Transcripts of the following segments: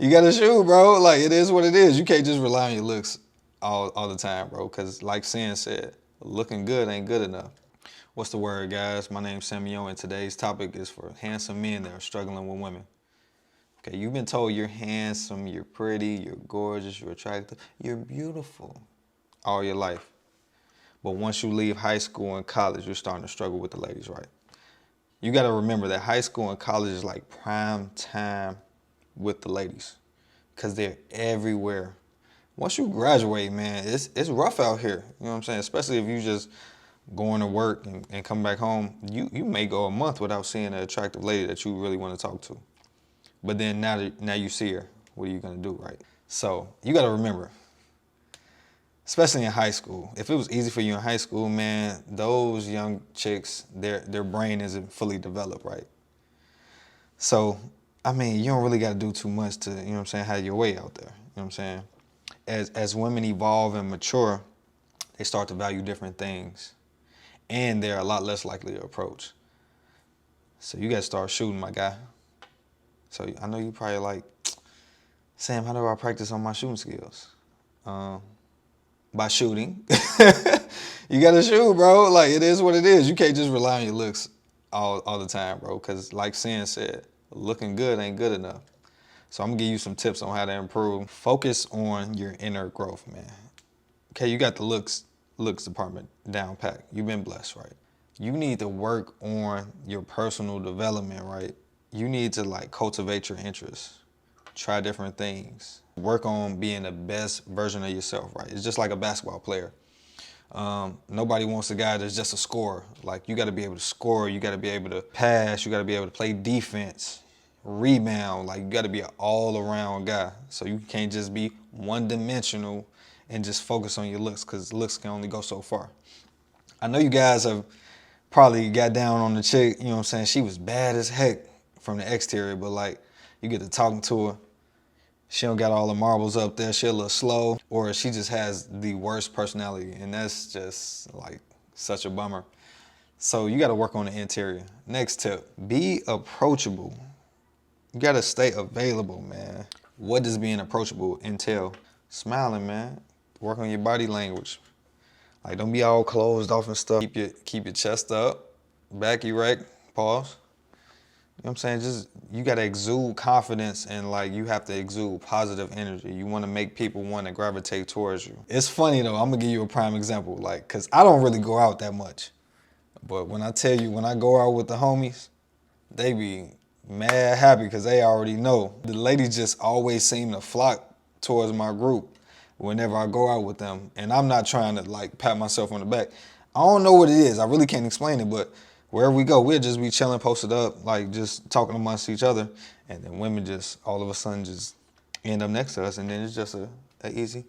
You gotta shoot, bro. Like, it is what it is. You can't just rely on your looks all the time, bro. Because like Sin said, looking good ain't good enough. What's the word, guys? My name's Samuel, and today's topic is for handsome men that are struggling with women. Okay, you've been told you're handsome, you're pretty, you're gorgeous, you're attractive, you're beautiful all your life. But once you leave high school and college, you're starting to struggle with the ladies, right? You got to remember that high school and college is like prime time with the ladies because they're everywhere. Once you graduate, man, it's rough out here. You know what I'm saying? Especially if you just going to work and come back home. You may go a month without seeing an attractive lady that you really want to talk to. But then now you see her, what are you going to do, right? So you got to remember, especially in high school, if it was easy for you in high school, man, those young chicks, their brain isn't fully developed, right? So, I mean, you don't really got to do too much to, you know what I'm saying, have your way out there. You know what I'm saying? As women evolve and mature, they start to value different things. And they're a lot less likely to approach. So you got to start shooting, my guy. So I know you probably like, Sam, how do I practice on my shooting skills? By shooting. You got to shoot, bro. Like, it is what it is. You can't just rely on your looks all the time, bro. Because like Sin said, looking good ain't good enough. So I'm going to give you some tips on how to improve. Focus on your inner growth, man. Okay, you got the looks department down pat. You've been blessed, right? You need to work on your personal development, right? You need to like cultivate your interests. Try different things. Work on being the best version of yourself, right? It's just like a basketball player. Nobody wants a guy that's just a scorer. Like, you got to be able to score. You got to be able to pass. You got to be able to play defense, rebound. Like, you got to be an all-around guy. So you can't just be one-dimensional and just focus on your looks, because looks can only go so far. I know you guys have probably got down on the chick, you know what I'm saying? She was bad as heck from the exterior, but like, you get to talking to her, she don't got all the marbles up there, she a little slow, or she just has the worst personality, and that's just like such a bummer. So you gotta work on the interior. Next tip, be approachable. You gotta stay available, man. What does being approachable entail? Smiling, man. Work on your body language. Like, don't be all closed off and stuff. Keep your chest up, back erect, pause. You know what I'm saying? Just, you gotta exude confidence, and like, you have to exude positive energy. You wanna make people wanna gravitate towards you. It's funny though, I'm gonna give you a prime example, like, cause I don't really go out that much. But when I tell you, when I go out with the homies, they be mad happy because they already know. The ladies just always seem to flock towards my group whenever I go out with them. And I'm not trying to like pat myself on the back. I don't know what it is. I really can't explain it, but wherever we go, we'll just be chilling, posted up, like just talking amongst each other. And then women just all of a sudden just end up next to us. And then it's just a easy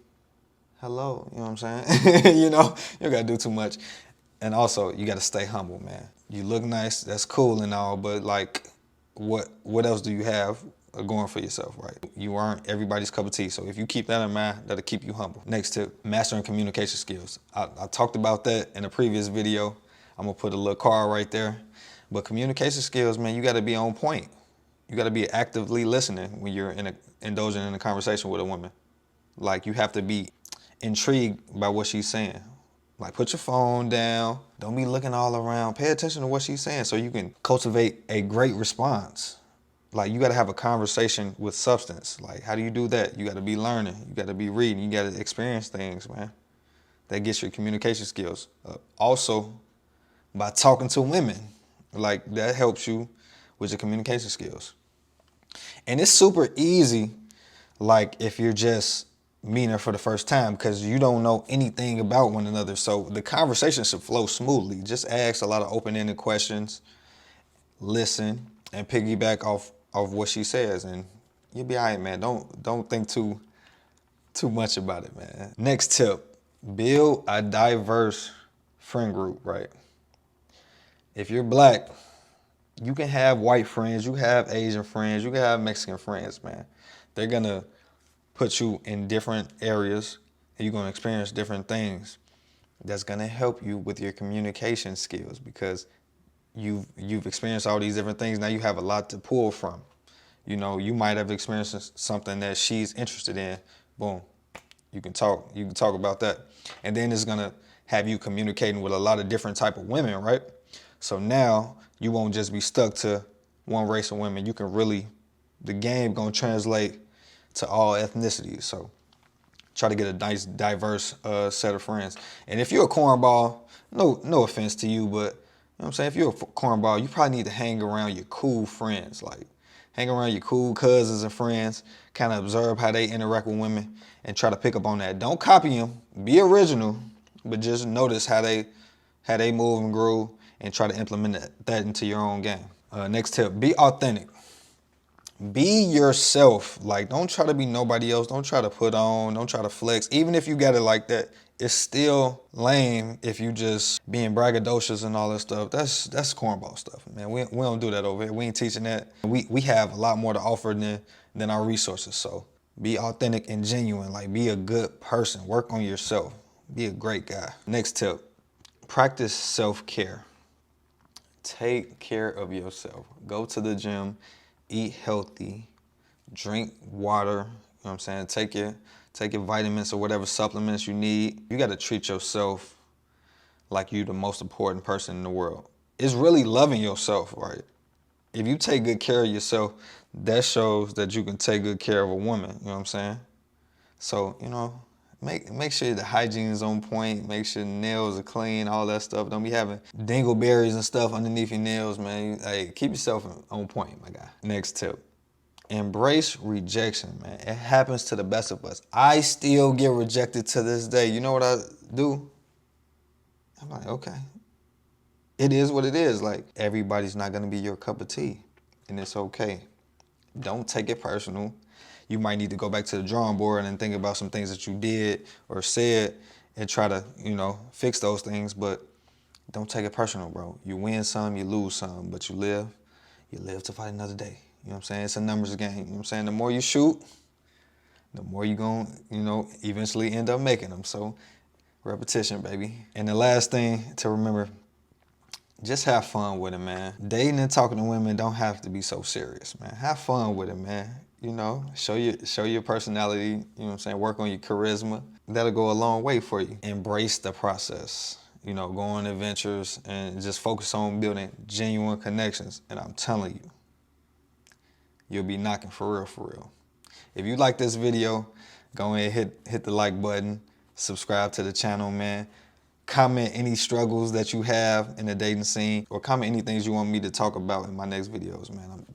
hello, you know what I'm saying? You know, you don't gotta do too much. And also, you gotta stay humble, man. You look nice, that's cool and all, but like, what else do you have going for yourself, right? You aren't everybody's cup of tea, so if you keep that in mind, that'll keep you humble. Next tip, mastering communication skills. I talked about that in a previous video. I'm gonna put a little card right there. But communication skills, man, you gotta be on point. You gotta be actively listening when you're indulging in a conversation with a woman. Like, you have to be intrigued by what she's saying. Like, put your phone down. Don't be looking all around. Pay attention to what she's saying so you can cultivate a great response. Like, you got to have a conversation with substance. Like, how do you do that? You got to be learning. You got to be reading. You got to experience things, man. That gets your communication skills up. Also, by talking to women, like, that helps you with your communication skills. And it's super easy, like, if you're just meeting her for the first time, because you don't know anything about one another. So the conversation should flow smoothly. Just ask a lot of open-ended questions, listen, and piggyback off what she says, and you'll be all right, man. Don't think too much about it, man. Next tip, build a diverse friend group, right? If you're black, you can have white friends, you have Asian friends, you can have Mexican friends, man. They're gonna put you in different areas, and you're gonna experience different things. That's gonna help you with your communication skills, because you've experienced all these different things. Now you have a lot to pull from. You might have experienced something that she's interested in. Boom. You can talk about that. And then it's gonna have you communicating with a lot of different type of women, right? So now you won't just be stuck to one race of women. You can really, the game gonna translate to all ethnicities. So try to get a nice diverse set of friends. And if you're a cornball, no offense to you, but you know what I'm saying, if you're a cornball, you probably need to hang around your cool friends. Like hang around your cool cousins and friends, kind of observe how they interact with women and try to pick up on that. Don't copy them, be original, but just notice how they move and groove and try to implement that into your own game. Next tip, be authentic. Be yourself. Like, don't try to be nobody else. Don't try to put on. Don't try to flex. Even if you got it like that, it's still lame if you just being braggadocious and all that stuff. That's cornball stuff, man. We don't do that over here. We ain't teaching that. We have a lot more to offer than our resources. So be authentic and genuine. Like, be a good person. Work on yourself. Be a great guy. Next tip, practice self-care. Take care of yourself. Go to the gym, eat healthy, drink water, you know what I'm saying? Take your vitamins or whatever supplements you need. You gotta treat yourself like you the most important person in the world. It's really loving yourself, right? If you take good care of yourself, that shows that you can take good care of a woman, you know what I'm saying? So, make sure the hygiene is on point, make sure the nails are clean, all that stuff. Don't be having dingleberries and stuff underneath your nails, man. Hey, keep yourself on point, my guy. Next tip, embrace rejection, man. It happens to the best of us. I still get rejected to this day. You know what I do? I'm like, okay. It is what it is. Like, everybody's not gonna be your cup of tea, and it's okay. Don't take it personal. You might need to go back to the drawing board and think about some things that you did or said and try to, fix those things, but don't take it personal, bro. You win some, you lose some, but you live to fight another day. You know what I'm saying? It's a numbers game. You know what I'm saying? The more you shoot, the more you're going to, eventually end up making them. So repetition, baby. And the last thing to remember, just have fun with it, man. Dating and talking to women don't have to be so serious, man. Have fun with it, man. Show your personality, you know what I'm saying? Work on your charisma. That'll go a long way for you. Embrace the process. Go on adventures and just focus on building genuine connections. And I'm telling you, you'll be knocking for real, for real. If you like this video, go ahead and hit the like button, subscribe to the channel, man. Comment any struggles that you have in the dating scene, or comment any things you want me to talk about in my next videos, man.